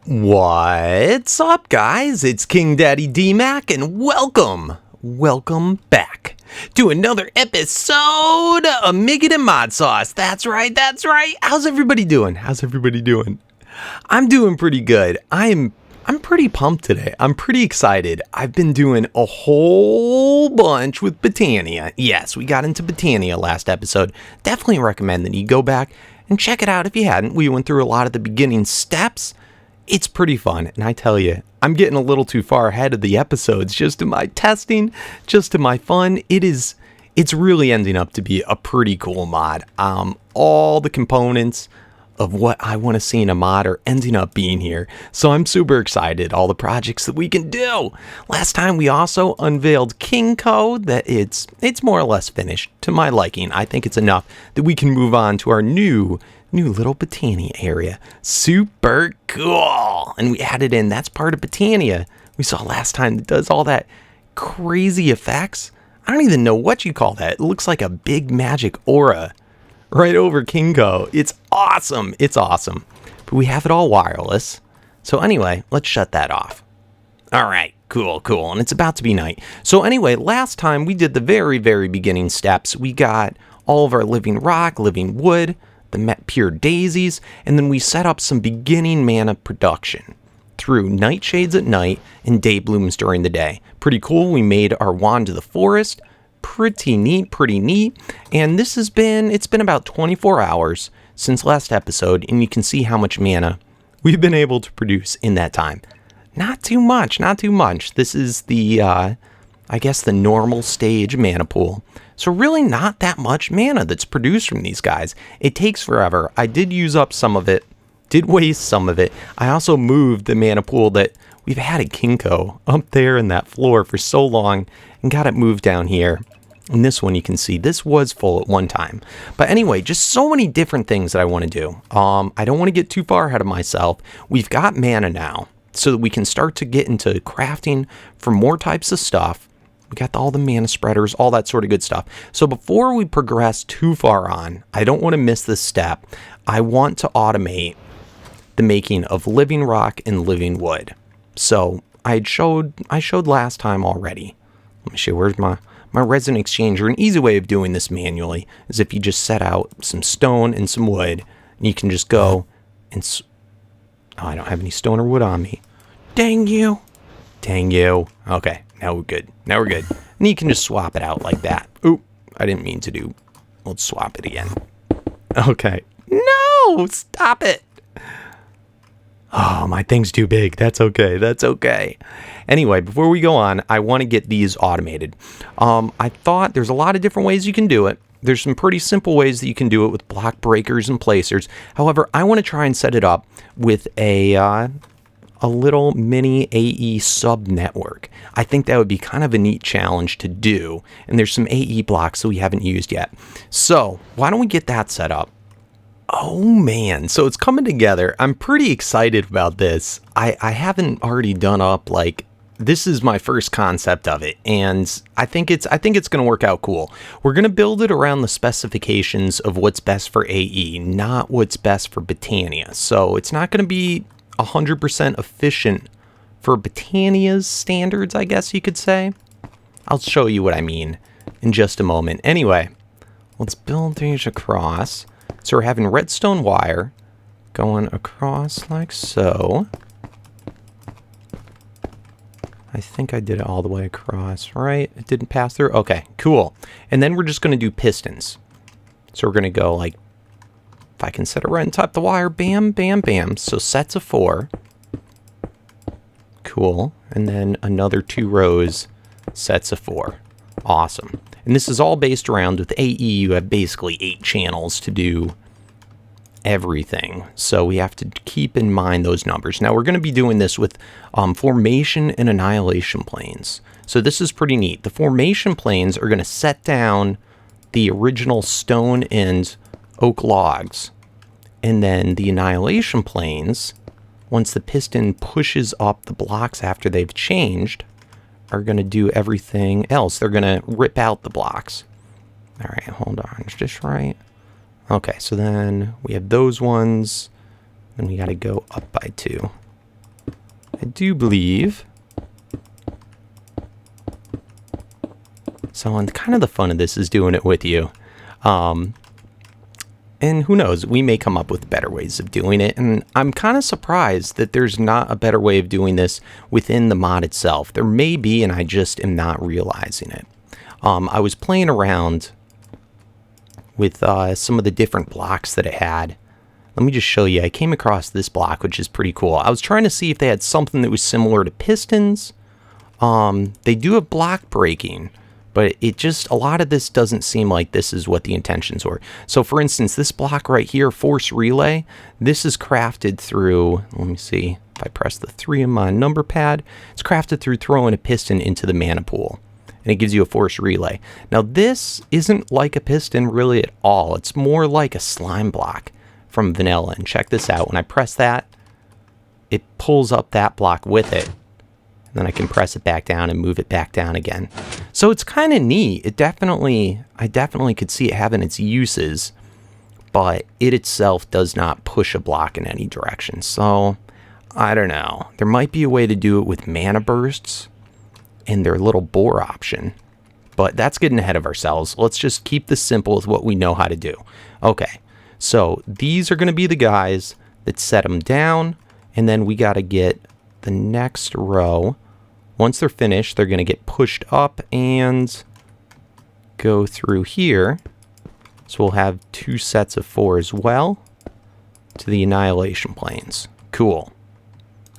What's up, guys? It's KingDaddyDMAC, and welcome back to another episode of Miggin' and ModSauce. That's right. How's everybody doing? I'm doing pretty good. I'm pretty pumped today. I'm pretty excited. I've been doing a whole bunch with Botania. Yes, we got into Botania last episode. Definitely recommend that you go back and check it out if you hadn't. We went through a lot of the beginning steps. It's pretty fun, and I tell you, I'm getting a little too far ahead of the episodes just to my testing, just to my fun. It's really ending up to be a pretty cool mod. All the components of what I want to see in a mod are ending up being here, so I'm super excited. All the projects that we can do. Last time we also unveiled King Code, that it's more or less finished to my liking. I think it's enough that we can move on to our new little Botania area. Super cool. And we added in, that's part of Botania we saw last time that does all that crazy effects. I don't even know what you call that. It looks like a big magic aura right over Kingo. It's awesome. But we have it all wireless. So anyway, let's shut that off. All right, cool. And it's about to be night. So anyway, last time we did the very, very beginning steps. We got all of our living rock, living wood, the pure daisies, and then we set up some beginning mana production through nightshades at night and day blooms during the day. Pretty cool. We made our wand of the forest. Pretty neat. And it's been about 24 hours since last episode, and you can see how much mana we've been able to produce in that time. Not too much. This is the, I guess, the normal stage mana pool. So really not that much mana that's produced from these guys. It takes forever. I did use up some of it, did waste some of it. I also moved the mana pool that we've had at Kinko up there in that floor for so long and got it moved down here. And this one you can see, this was full at one time. But anyway, just so many different things that I want to do. I don't want to get too far ahead of myself. We've got mana now so that we can start to get into crafting for more types of stuff. We got all the mana spreaders, all that sort of good stuff. So before we progress too far on, I don't want to miss this step. I want to automate the making of living rock and living wood. So I showed last time already. Let me show you, where's my resin exchanger. An easy way of doing this manually is if you just set out some stone and some wood, and you can just go and... Oh, I don't have any stone or wood on me. Dang you. Okay. Now we're good. And you can just swap it out like that. Oop, I didn't mean to do. Let's swap it again. Okay. No, stop it. Oh, my thing's too big. That's okay. Anyway, before we go on, I want to get these automated. I thought there's a lot of different ways you can do it. There's some pretty simple ways that you can do it with block breakers and placers. However, I want to try and set it up with a little mini AE sub network. I think that would be kind of a neat challenge to do. And there's some AE blocks that we haven't used yet. So why don't we get that set up? Oh man, so it's coming together. I'm pretty excited about this. I haven't already done up, like, this is my first concept of it, and I think it's going to work out cool. We're going to build it around the specifications of what's best for AE, not what's best for Botania. So it's not going to be 100% efficient for Botania's standards, I guess you could say. I'll show you what I mean in just a moment. Anyway, let's build these across. So we're having redstone wire going across like so. I think I did it all the way across, right? It didn't pass through? Okay, cool. And then we're just going to do pistons. So we're going to go like, if I can set it right on top of the wire, bam. So sets of 4. Cool. And then another 2 rows, sets of 4. Awesome. And this is all based around, with AE, you have basically 8 channels to do everything. So we have to keep in mind those numbers. Now we're going to be doing this with formation and annihilation planes. So this is pretty neat. The formation planes are going to set down the original stone and oak logs. And then the annihilation planes, once the piston pushes up the blocks after they've changed, are going to do everything else. They're going to rip out the blocks. All right, hold on. Is this right? Okay, so then we have those ones. Then we got to go up by 2. I do believe. So kind of the fun of this is doing it with you. And who knows, we may come up with better ways of doing it. And I'm kind of surprised that there's not a better way of doing this within the mod itself. There may be, and I just am not realizing it. I was playing around with some of the different blocks that it had. Let me just show you. I came across this block, which is pretty cool. I was trying to see if they had something that was similar to pistons. They do have block breaking. But it just, a lot of this doesn't seem like this is what the intentions were. So for instance, this block right here, force relay, this is crafted through, let me see, if I press the 3 on my number pad, it's crafted through throwing a piston into the mana pool. And it gives you a force relay. Now this isn't like a piston really at all. It's more like a slime block from vanilla. And check this out, when I press that, it pulls up that block with it. Then I can press it back down and move it back down again. So it's kind of neat. I definitely could see it having its uses, but it itself does not push a block in any direction. So I don't know. There might be a way to do it with mana bursts and their little bore option, but that's getting ahead of ourselves. Let's just keep this simple with what we know how to do. Okay, so these are going to be the guys that set them down, and then we got to get the next row. Once they're finished, they're going to get pushed up and go through here. So we'll have 2 sets of 4 as well to the annihilation planes. Cool.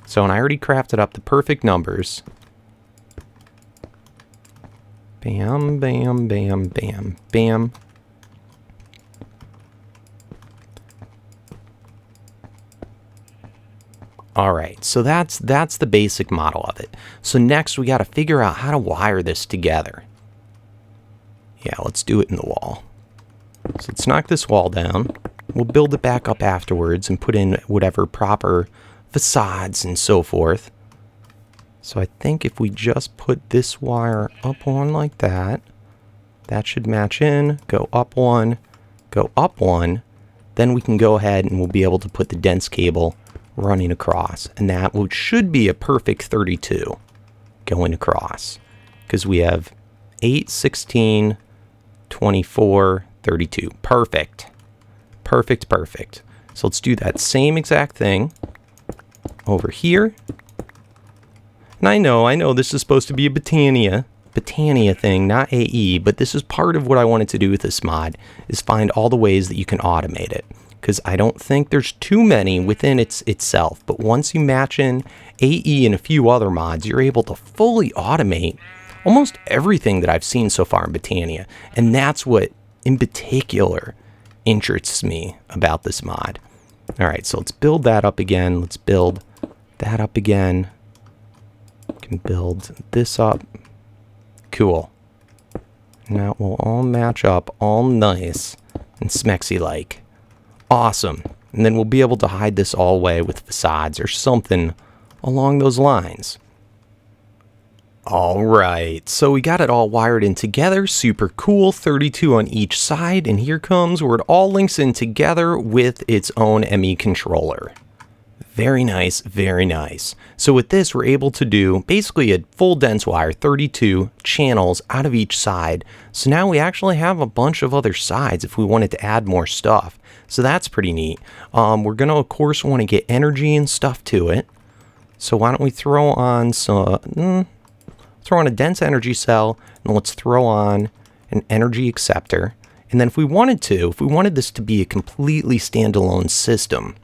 So, and I already crafted up the perfect numbers. Bam, bam, bam, bam, bam. All right, so that's the basic model of it. So next we got to figure out how to wire this together. Yeah, let's do it in the wall. So let's knock this wall down. We'll build it back up afterwards and put in whatever proper facades and so forth. So I think if we just put this wire up one like that, that should match in, go up one, then we can go ahead and we'll be able to put the dense cable running across, and that should be a perfect 32 going across, because we have 8, 16, 24, 32. Perfect. So let's do that same exact thing over here. And I know this is supposed to be a Botania thing, not AE, but this is part of what I wanted to do with this mod, is find all the ways that you can automate it. Because I don't think there's too many within itself. But once you match in AE and a few other mods, you're able to fully automate almost everything that I've seen so far in Botania. And that's what, in particular, interests me about this mod. All right, so let's build that up again. Let's build that up again. Can build this up. Cool. Now it will all match up all nice and smexy-like. Awesome. And then we'll be able to hide this all away with facades or something along those lines. All right, so we got it all wired in together. Super cool. 32 on each side. And here comes where it all links in together with its own ME controller. Very nice, very nice. So with this, we're able to do basically a full dense wire, 32 channels out of each side. So now we actually have a bunch of other sides if we wanted to add more stuff. So that's pretty neat. We're going to, of course, want to get energy and stuff to it. So why don't we throw on some, throw on a dense energy cell, and let's throw on an energy acceptor. And then if we wanted this to be a completely standalone system,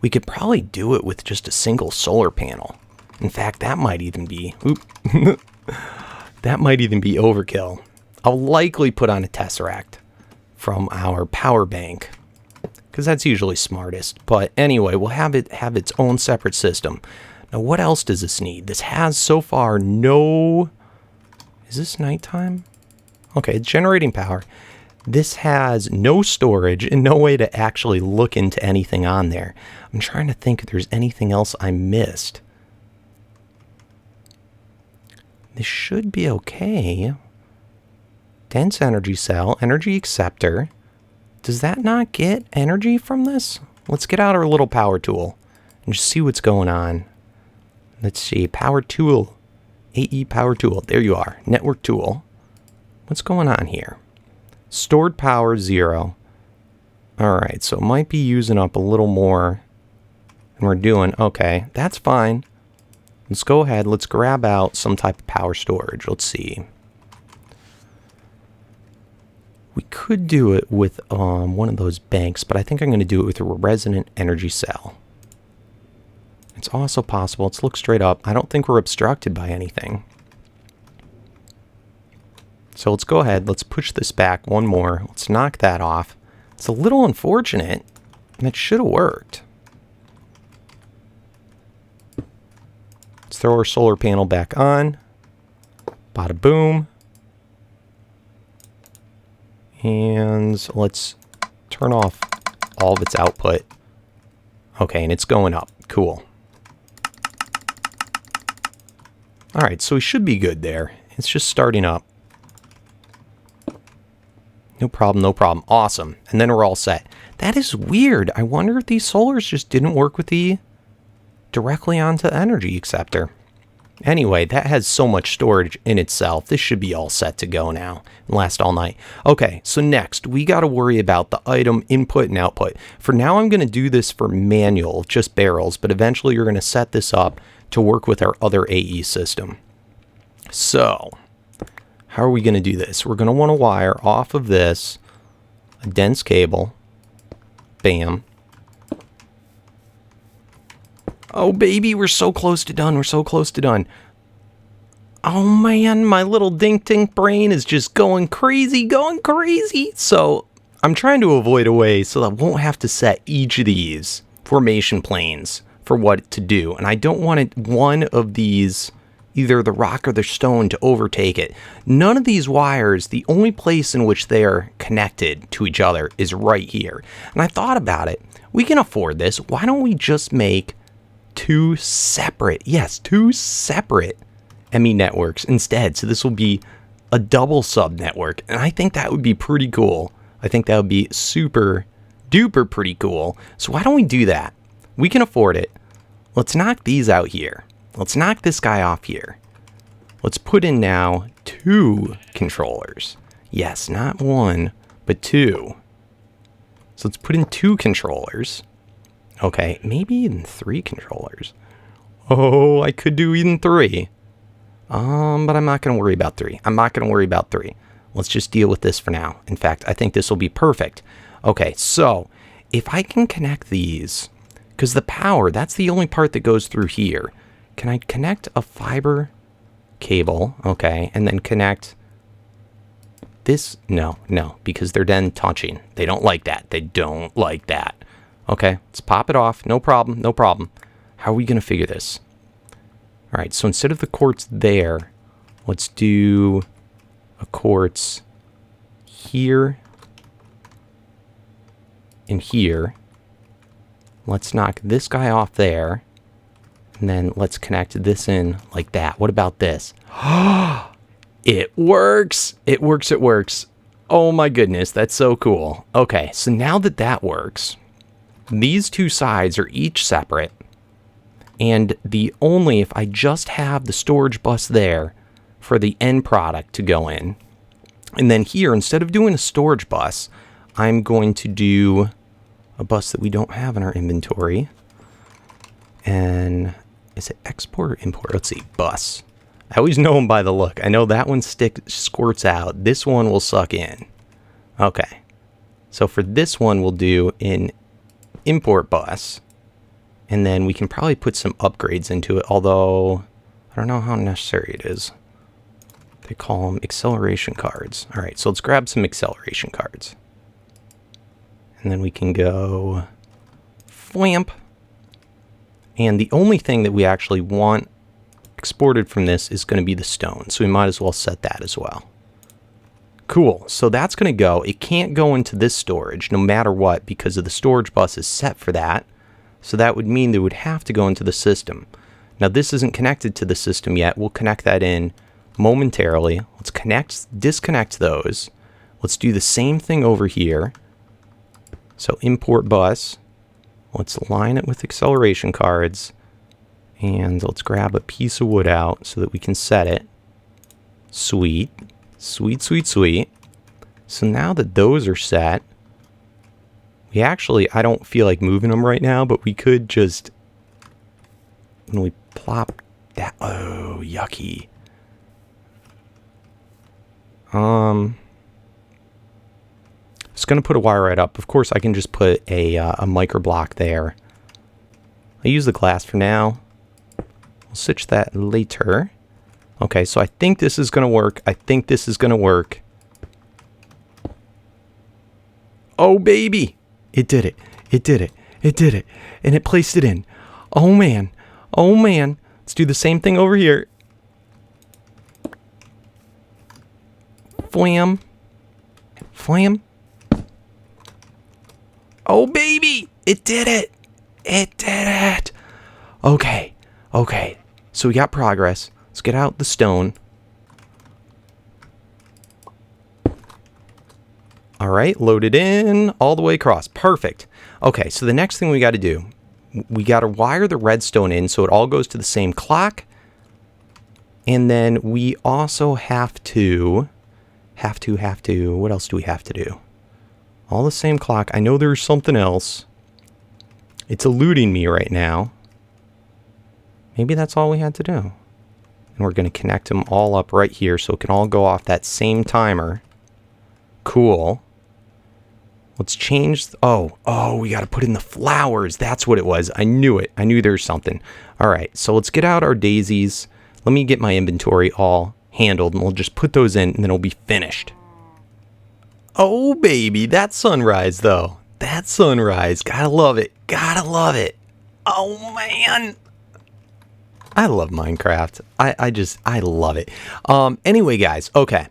we could probably do it with just a single solar panel. In fact, that might even be, that might even be overkill. I'll likely put on a tesseract from our power bank, because that's usually smartest. But anyway, we'll have it have its own separate system. Now, what else does this need? This has so far no... Is this nighttime? Okay, it's generating power. This has no storage and no way to actually look into anything on there. I'm trying to think if there's anything else I missed. This should be okay. Dense energy cell, energy acceptor. Does that not get energy from this? Let's get out our little power tool and just see what's going on. Let's see, power tool, AE power tool. There you are, network tool. What's going on here? Stored power 0. All right, so it might be using up a little more than we're doing. Okay, that's fine. Let's go ahead. Let's grab out some type of power storage. Let's see. We could do it with one of those banks, but I think I'm going to do it with a resonant energy cell. It's also possible. Let's look straight up. I don't think we're obstructed by anything. So let's go ahead. Let's push this back one more. Let's knock that off. It's a little unfortunate, and it should have worked. Let's throw our solar panel back on. Bada boom. And let's turn off all of its output. Okay, and it's going up. Cool. All right, so we should be good there. It's just starting up. No problem, no problem. Awesome. And then we're all set. That is weird. I wonder if these solars just didn't work with the directly onto the energy acceptor. Anyway, that has so much storage in itself. This should be all set to go now and last all night. Okay, so next, we got to worry about the item input and output. For now, I'm going to do this for manual, just barrels, but eventually you're going to set this up to work with our other AE system. So, how are we going to do this? We're going to want to wire off of this a dense cable. Bam. Oh, baby, we're so close to done. We're so close to done. Oh, man, my little dink-dink brain is just going crazy, So I'm trying to avoid a way so that I won't have to set each of these formation planes for what to do. And I don't want one of these, either the rock or the stone, to overtake it. None of these wires, the only place in which they are connected to each other is right here. And I thought about it. We can afford this. Why don't we just make two separate ME networks instead? So this will be a double sub network, and I think that would be pretty cool. I think that would be super duper pretty cool. So why don't we do that? We can afford it. Let's knock these out here. Let's knock this guy off here. Let's put in now 2 controllers. Yes, not 1, but 2. So let's put in 2 controllers. Okay, maybe even 3 controllers. Oh, I could do even 3. But I'm not going to worry about 3. Let's just deal with this for now. In fact, I think this will be perfect. Okay, so if I can connect these, because the power, that's the only part that goes through here. Can I connect a fiber cable? Okay, and then connect this? No, because they're then touching. They don't like that. Okay, let's pop it off. No problem. How are we going to figure this? All right, so instead of the quartz there, let's do a quartz here and here. Let's knock this guy off there, and then let's connect this in like that. What about this? It works. Oh my goodness, that's so cool. Okay, so now that works, these 2 sides are each separate, and if I just have the storage bus there for the end product to go in, and then here, instead of doing a storage bus, I'm going to do a bus that we don't have in our inventory. And is it export or import? Let's see, bus. I always know them by the look. I know that one squirts out. This one will suck in. Okay, so for this one, we'll do an import bus, and then we can probably put some upgrades into it, although I don't know how necessary it is. They call them acceleration cards. All right, so let's grab some acceleration cards, and then we can go flamp, and the only thing that we actually want exported from this is going to be the stone, so we might as well set that as well. Cool, so that's going to go. It can't go into this storage no matter what because of the storage bus is set for that. So that would mean they would have to go into the system. Now this isn't connected to the system yet. We'll connect that in momentarily. Let's disconnect those. Let's do the same thing over here. So import bus. Let's line it with acceleration cards. And let's grab a piece of wood out so that we can set it. Sweet. Sweet, sweet, sweet. So now that those are set, we actually, I don't feel like moving them right now, but we could just, when we plop that, oh, yucky. Just going to put a wire right up. Of course, I can just put a micro block there. I'll use the glass for now. We'll switch that later. Okay, so I think this is going to work. I think this is going to work. Oh, baby. It did it. It did it. It did it. And it placed it in. Oh, man. Oh, man. Let's do the same thing over here. Flam. Flam. Oh, baby. It did it. It did it. Okay. Okay. So we got progress. Let's get out the stone. All right. Load it in all the way across. Perfect. Okay. So the next thing we got to do, we got to wire the redstone in so it all goes to the same clock. And then we also have to, what else do we have to do? All the same clock. I know there's something else. It's eluding me right now. Maybe that's all we had to do. And we're going to connect them all up right here so it can all go off that same timer. Cool. Let's change. Oh, we got to put in the flowers. That's what it was. I knew it. I knew there was something. All right, so let's get out our daisies. Let me get my inventory all handled, and we'll just put those in, and then it'll be finished. Oh, baby, that sunrise, though. That sunrise. Gotta love it. Gotta love it. Oh, man. I love Minecraft. I love it. Anyway, guys, okay.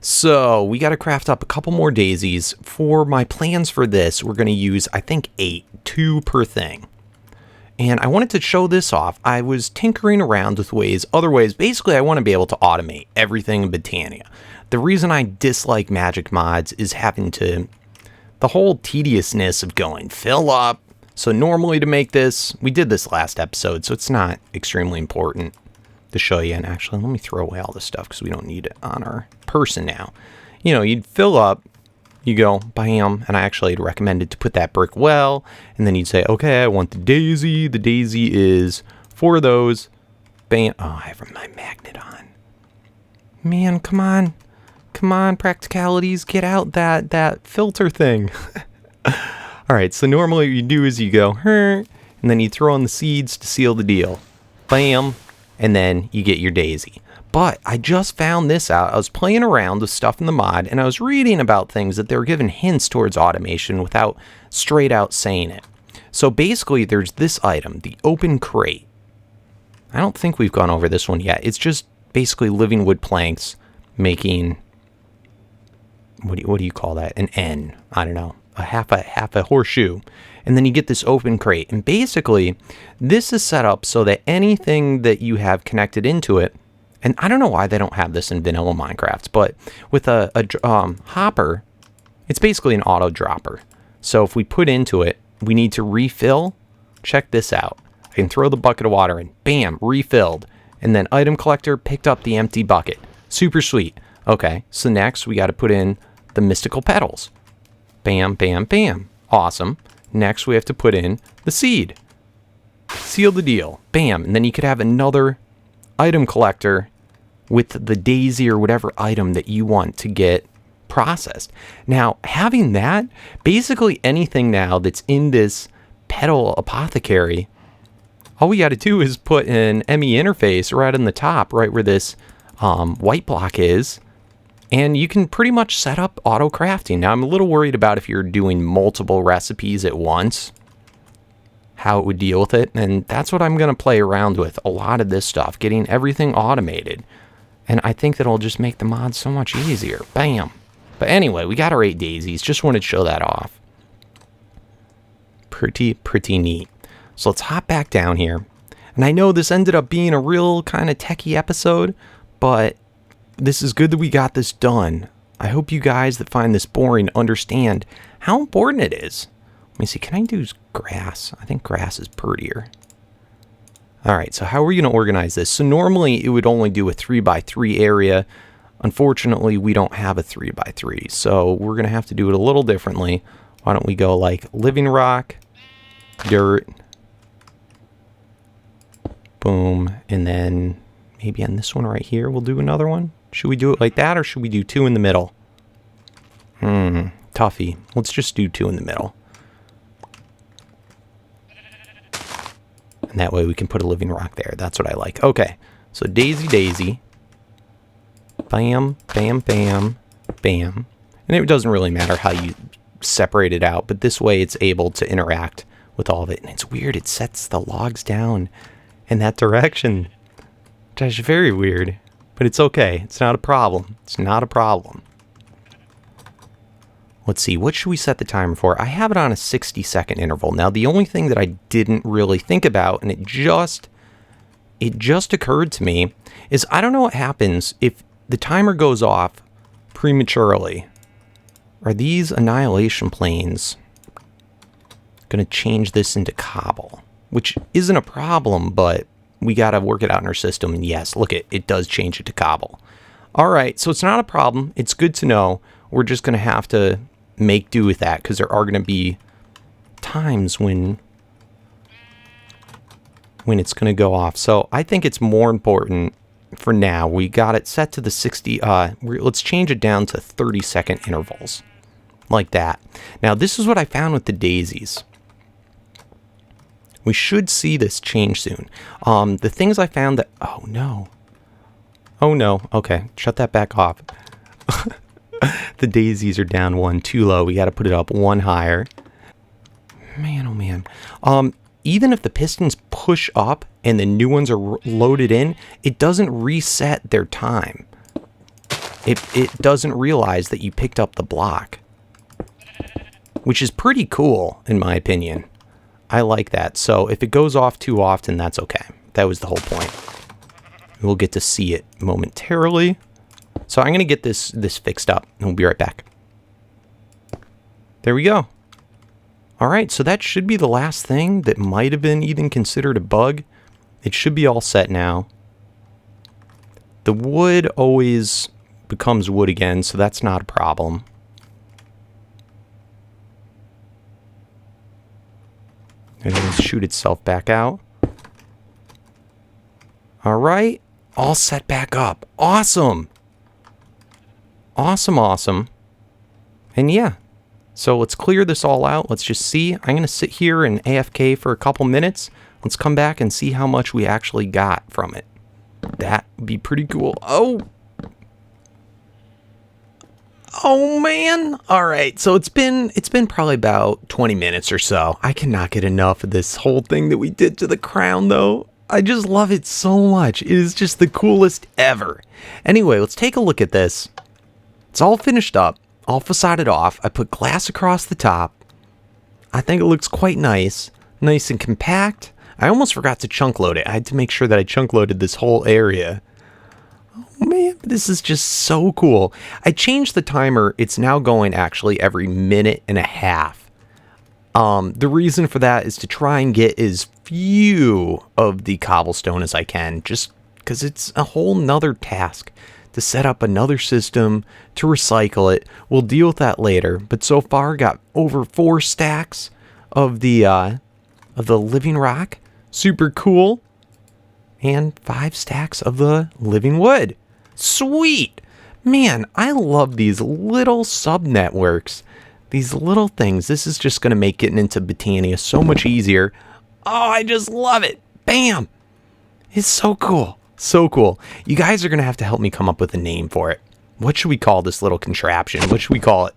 So we got to craft up a couple more daisies. For my plans for this, we're going to use, I think, 8, 2 per thing. And I wanted to show this off. I was tinkering around with other ways. Basically, I want to be able to automate everything in Botania. The reason I dislike magic mods is having to, the whole tediousness of going fill up. So normally to make this, we did this last episode, so it's not extremely important to show you. And actually, let me throw away all this stuff because we don't need it on our person now. You know, you'd fill up, you go, bam, and I actually had recommended to put that brick well, and then you'd say, okay, I want the daisy. The daisy is 4 of those. Bam. Oh, I have my magnet on. Man, come on. Come on, practicalities. Get out that filter thing. All right, so normally what you do is you go, and then you throw in the seeds to seal the deal. Bam. And then you get your daisy. But I just found this out. I was playing around with stuff in the mod, and I was reading about things that they were giving hints towards automation without straight out saying it. So basically, there's this item, the open crate. I don't think we've gone over this one yet. It's just basically living wood planks making, what do you call that? An N. I don't know. A half a horseshoe. And then you get this open crate. And basically, this is set up so that anything that you have connected into it, and I don't know why they don't have this in vanilla Minecraft, but with a hopper, it's basically an auto dropper. So if we put into it, we need to refill. Check this out. I can throw the bucket of water in. Bam, refilled. And then item collector picked up the empty bucket. Super sweet. Okay, so next we got to put in the mystical petals. Bam, bam, bam. Awesome. Next, we have to put in the seed. Seal the deal. Bam. And then you could have another item collector with the daisy or whatever item that you want to get processed. Now, having that, basically anything now that's in this petal apothecary, all we got to do is put an ME interface right on the top, right where this white block is. And you can pretty much set up auto crafting. Now, I'm a little worried about if you're doing multiple recipes at once, how it would deal with it. And that's what I'm going to play around with, a lot of this stuff, getting everything automated. And I think that'll just make the mod so much easier. Bam. But anyway, we got our 8 daisies. Just wanted to show that off. Pretty neat. So let's hop back down here. And I know this ended up being a real kind of techie episode, but this is good that we got this done. I hope you guys that find this boring understand how important it is. Let me see, can I do grass? I think grass is prettier. All right, so how are we going to organize this? So normally it would only do a 3x3 area. Unfortunately, we don't have a 3x3, so we're going to have to do it a little differently. Why don't we go like living rock, dirt, boom, and then maybe on this one right here we'll do another one. Should we do it like that, or should we do 2 in the middle? Toughy. Let's just do 2 in the middle. And that way we can put a living rock there. That's what I like. Okay, so daisy, daisy. Bam, bam, bam, bam. And it doesn't really matter how you separate it out, but this way it's able to interact with all of it. And it's weird, it sets the logs down in that direction. Which is very weird, but it's okay. It's not a problem. It's not a problem. Let's see, what should we set the timer for? I have it on a 60-second interval. Now, the only thing that I didn't really think about, and it just occurred to me, is I don't know what happens if the timer goes off prematurely. Are these annihilation planes going to change this into cobble? Which isn't a problem, but we got to work it out in our system. And yes, look, it does change it to cobble. All right, so it's not a problem. It's good to know. We're just going to have to make do with that, because there are going to be times when it's going to go off. So I think it's more important for now. We got it set to the 60. Let's change it down to 30-second intervals like that. Now, this is what I found with the daisies. We should see this change soon. The things I found that... Oh, no. Oh, no. Okay, shut that back off. The daisies are down 1 too low. We got to put it up 1 higher. Man, oh man. Even if the pistons push up and the new ones are loaded in, it doesn't reset their time. It doesn't realize that you picked up the block, which is pretty cool in my opinion. I like that. So if it goes off too often, that's okay. That was the whole point. We'll get to see it momentarily. So I'm going to get this fixed up, and we'll be right back. There we go. All right, so that should be the last thing that might have been even considered a bug. It should be all set now. The wood always becomes wood again, so that's not a problem. And it'll shoot itself back out. All right, all set back up. Awesome. Awesome, awesome. And yeah, so let's clear this all out. Let's just see. I'm going to sit here and AFK for a couple minutes. Let's come back and see how much we actually got from it. That would be pretty cool. Oh man. All right. So it's been probably about 20 minutes or so. I cannot get enough of this whole thing that we did to the crown though. I just love it so much. It is just the coolest ever. Anyway, let's take a look at this. It's all finished up, all facaded off. I put glass across the top. I think it looks quite nice. Nice and compact. I almost forgot to chunk load it. I had to make sure that I chunk loaded this whole area. Oh man, this is just so cool. I changed the timer. It's now going actually every 1.5 minutes. The reason for that is to try and get as few of the cobblestone as I can, just because it's a whole nother task to set up another system, to recycle it. We'll deal with that later, but so far got over 4 stacks of the living rock. Super cool. And 5 stacks of the living wood. Sweet! Man, I love these little sub-networks. These little things. This is just going to make getting into Botania so much easier. Oh, I just love it. Bam! It's so cool. So cool. You guys are going to have to help me come up with a name for it. What should we call this little contraption? What should we call it?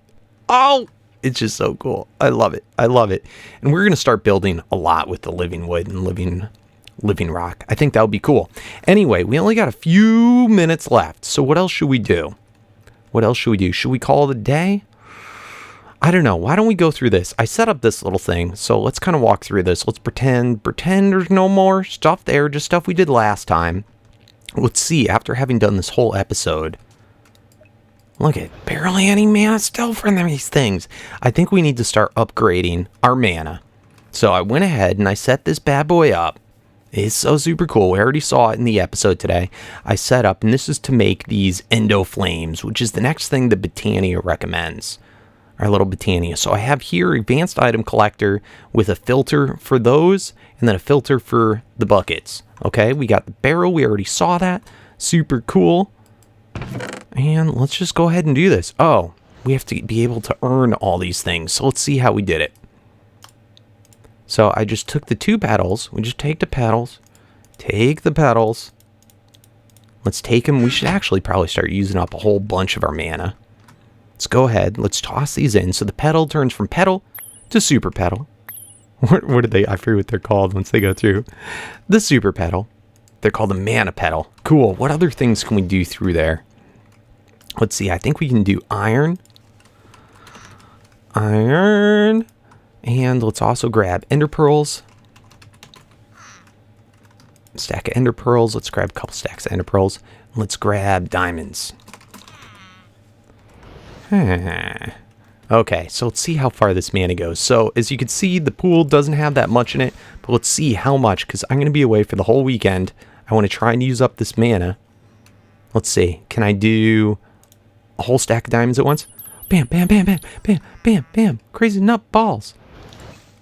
Oh, it's just so cool. I love it. I love it. And we're going to start building a lot with the living wood and living rock. I think that would be cool. Anyway, we only got a few minutes left. So what else should we do? What else should we do? Should we call it a day? I don't know. Why don't we go through this? I set up this little thing. So let's kind of walk through this. Let's pretend there's no more stuff there. Just stuff we did last time. Let's see, after having done this whole episode, look at barely any mana still from these things. I think we need to start upgrading our mana. So I went ahead and I set this bad boy up. It's so super cool. We already saw it in the episode today. I set up, and this is to make these Endoflames, which is the next thing the Botania recommends. Our little Botania. So I have here advanced item collector with a filter for those, and then a filter for the buckets. Okay, we got the barrel. We already saw that. Super cool. And let's just go ahead and do this. Oh, we have to be able to earn all these things. So let's see how we did it. So I just took the 2 petals. We just take the petals. Take the petals. Let's take them. We should actually probably start using up a whole bunch of our mana. Let's go ahead. Let's toss these in. So the petal turns from petal to super petal. What are they? I forget what they're called once they go through. The super petal. They're called the mana petal. Cool. What other things can we do through there? Let's see. I think we can do iron. Iron. And let's also grab ender pearls. Stack of ender pearls. Let's grab a couple stacks of ender pearls. Let's grab diamonds. Okay, so let's see how far this mana goes. So as you can see, the pool doesn't have that much in it, but let's see how much, because I'm going to be away for the whole weekend. I want to try and use up this mana. Let's see. Can I do a whole stack of diamonds at once? Bam, bam, bam, bam, bam, bam, bam. Crazy nut balls.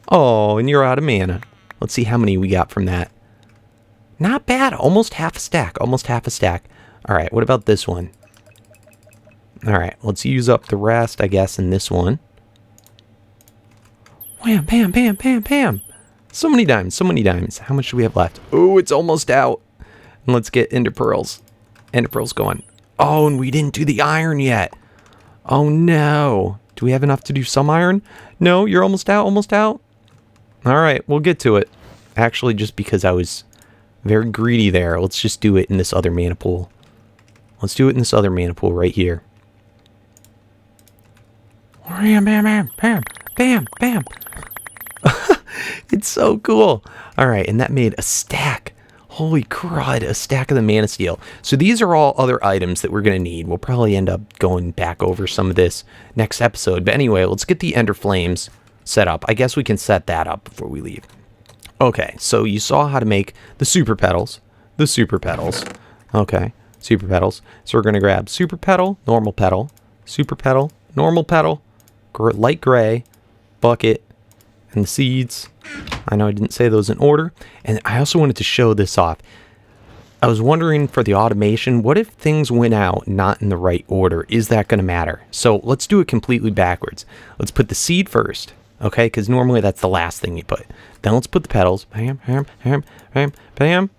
Oh, and you're out of mana. Let's see how many we got from that. Not bad. Almost half a stack. Almost half a stack. All right, what about this one? All right, let's use up the rest, I guess, in this one. Wham, bam, bam, bam, bam. So many diamonds, so many diamonds. How much do we have left? Oh, it's almost out. And let's get ender pearls. Ender pearls going. Oh, and we didn't do the iron yet. Oh, no. Do we have enough to do some iron? No, you're almost out, almost out. All right, we'll get to it. Actually, just because I was very greedy there, let's just do it in this other mana pool. Let's do it in this other mana pool right here. Bam, bam, bam, bam, bam, bam. It's so cool. All right, and that made a stack. Holy crud, a stack of the mana steel. So these are all other items that we're going to need. We'll probably end up going back over some of this next episode. But anyway, let's get the ender flames set up. I guess we can set that up before we leave. Okay, so you saw how to make the super petals. The super petals. Okay, super petals. So we're going to grab super petal, normal petal, super petal, normal petal, light gray, bucket, and the seeds. I know I didn't say those in order. And I also wanted to show this off. I was wondering for the automation, what if things went out not in the right order? Is that going to matter? So let's do it completely backwards. Let's put the seed first, okay? Because normally that's the last thing you put. Then let's put the petals. Bam, bam, bam, bam, bam.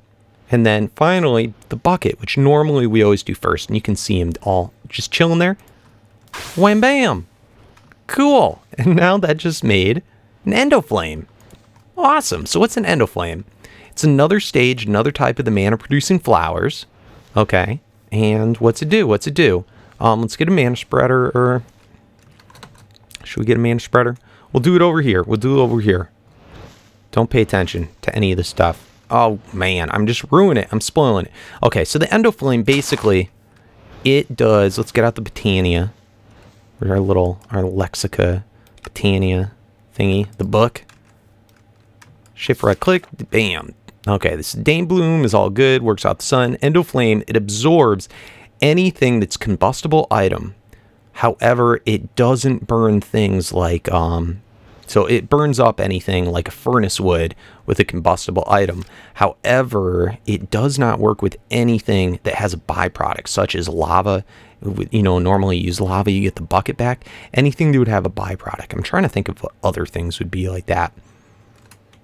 And then finally, the bucket, which normally we always do first. And you can see them all just chilling there. Wham, bam. Cool. And now that just made an endoflame. Awesome. So what's an endoflame? It's another stage, another type of the mana producing flowers. Okay. And what's it do? What's it do? Let's get a mana spreader. Or should we get a mana spreader? We'll do it over here. We'll do it over here. Don't pay attention to any of this stuff. Oh man, I'm just ruining it. I'm spoiling it. Okay, so the endoflame basically, it does. Let's get out the Botania. Our Lexica Botania thingy, the book. Shift right click, bam. Okay, this Dane Bloom is all good, works out the sun. Endoflame, it absorbs anything that's combustible item. However, it doesn't burn things like, so it burns up anything like a furnace would with a combustible item. However, it does not work with anything that has a byproduct, such as lava. You know, normally you use lava, you get the bucket back. Anything that would have a byproduct. I'm trying to think of what other things would be like that.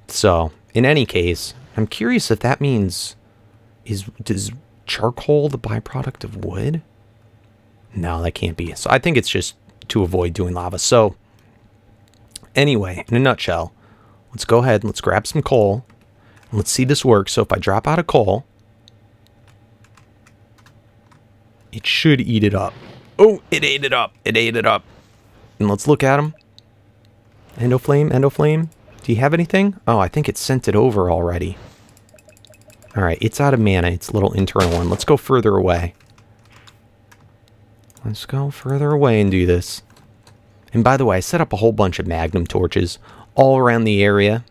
So, in any case, I'm curious if that means, does charcoal the byproduct of wood? No, that can't be. So I think it's just to avoid doing lava. So, anyway, in a nutshell, let's go ahead and let's grab some coal. And let's see this work. So if I drop out of coal, it should eat it up. Oh, it ate it up. It ate it up. And let's look at them. Endoflame, endoflame. Do you have anything? Oh, I think it sent it over already. All right, it's out of mana. It's a little internal one. Let's go further away. Let's go further away and do this. And by the way, I set up a whole bunch of magnum torches all around the area.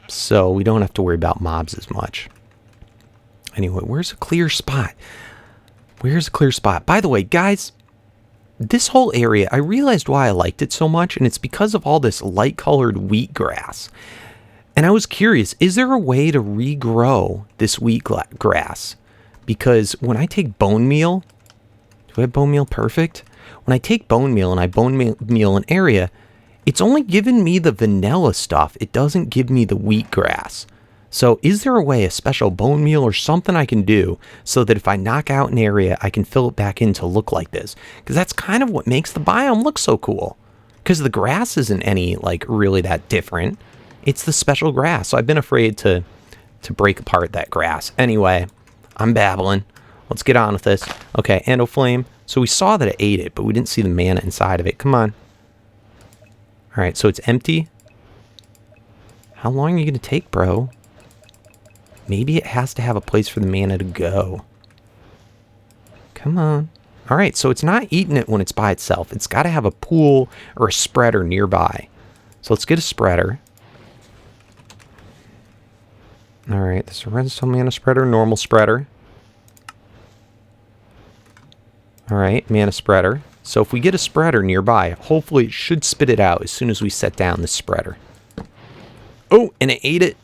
So we don't have to worry about mobs as much. Anyway, where's a clear spot? Where's a clear spot? By the way, guys, this whole area, I realized why I liked it so much, and it's because of all this light-colored wheatgrass. And I was curious, is there a way to regrow this wheatgrass? Because when I take bone meal, do I have bone meal perfect? When I take bone meal and I bone meal an area, it's only giving me the vanilla stuff. It doesn't give me the wheatgrass. So is there a way, a special bone meal or something I can do so that if I knock out an area, I can fill it back in to look like this? Because that's kind of what makes the biome look so cool. Because the grass isn't any, like, really that different. It's the special grass. So I've been afraid to break apart that grass. Anyway, I'm babbling. Let's get on with this. Okay, Endoflame. So we saw that it ate it, but we didn't see the mana inside of it. Come on. All right, so it's empty. How long are you going to take, bro? Maybe it has to have a place for the mana to go. Come on. All right, so it's not eating it when it's by itself. It's got to have a pool or a spreader nearby. So let's get a spreader. All right, this is a redstone mana spreader, normal spreader. All right, mana spreader. So if we get a spreader nearby, hopefully it should spit it out as soon as we set down the spreader. Oh, and it ate it.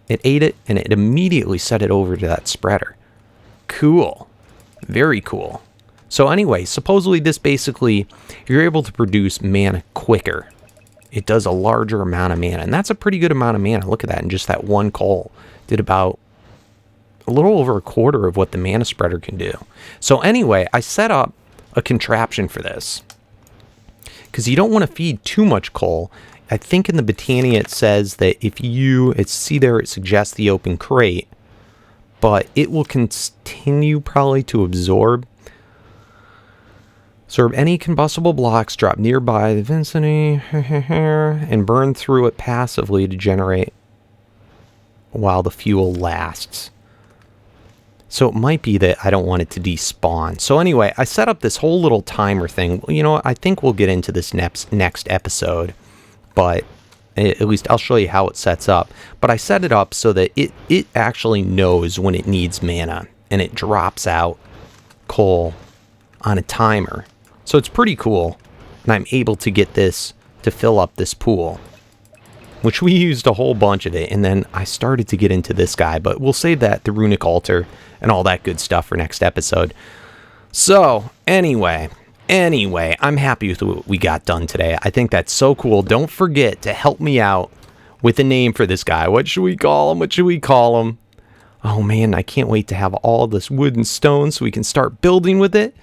It ate it, and it immediately set it over to that spreader. Cool. Very cool. So anyway, supposedly this basically, you're able to produce mana quicker. It does a larger amount of mana, and that's a pretty good amount of mana. Look at that, and just that one coal did about a little over a quarter of what the mana spreader can do. So anyway, I set up a contraption for this, because you don't want to feed too much coal. I think in the Botania it says that if you, see there, it suggests the open crate, but it will continue probably to absorb any combustible blocks drop nearby the vicinity and burn through it passively to generate while the fuel lasts. So it might be that I don't want it to despawn. So anyway, I set up this whole little timer thing. You know what? I think we'll get into this next episode. But at least I'll show you how it sets up. But I set it up so that it actually knows when it needs mana. And it drops out coal on a timer. So it's pretty cool. And I'm able to get this to fill up this pool. Which we used a whole bunch of it. And then I started to get into this guy. But we'll save that, the runic altar, and all that good stuff for next episode. So, anyway, I'm happy with what we got done today. I think that's so cool. Don't forget to help me out with a name for this guy. What should we call him? What should we call him? Oh, man, I can't wait to have all this wood and stone so we can start building with it.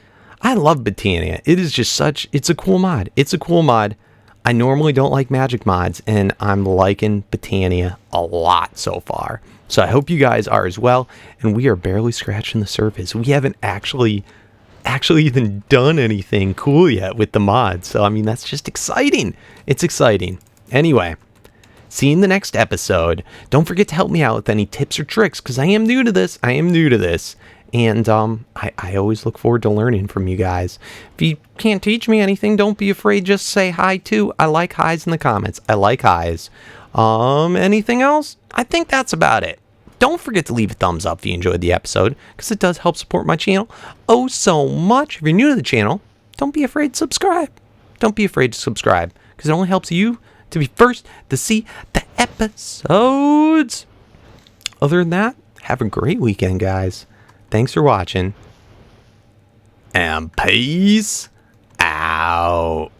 I love Botania. It is just it's a cool mod. It's a cool mod. I normally don't like magic mods, and I'm liking Botania a lot so far. So I hope you guys are as well, and we are barely scratching the surface. We haven't actually even done anything cool yet with the mod. So, I mean, that's just exciting. It's exciting. Anyway, see you in the next episode. Don't forget to help me out with any tips or tricks, because I am new to this. And I always look forward to learning from you guys. If you can't teach me anything, don't be afraid. Just say hi too. I like highs in the comments. I like highs. Anything else? I think that's about it. Don't forget to leave a thumbs up if you enjoyed the episode, because it does help support my channel oh so much. If you're new to the channel, don't be afraid to subscribe. Don't be afraid to subscribe, because it only helps you to be first to see the episodes. Other than that, have a great weekend, guys. Thanks for watching, and peace out.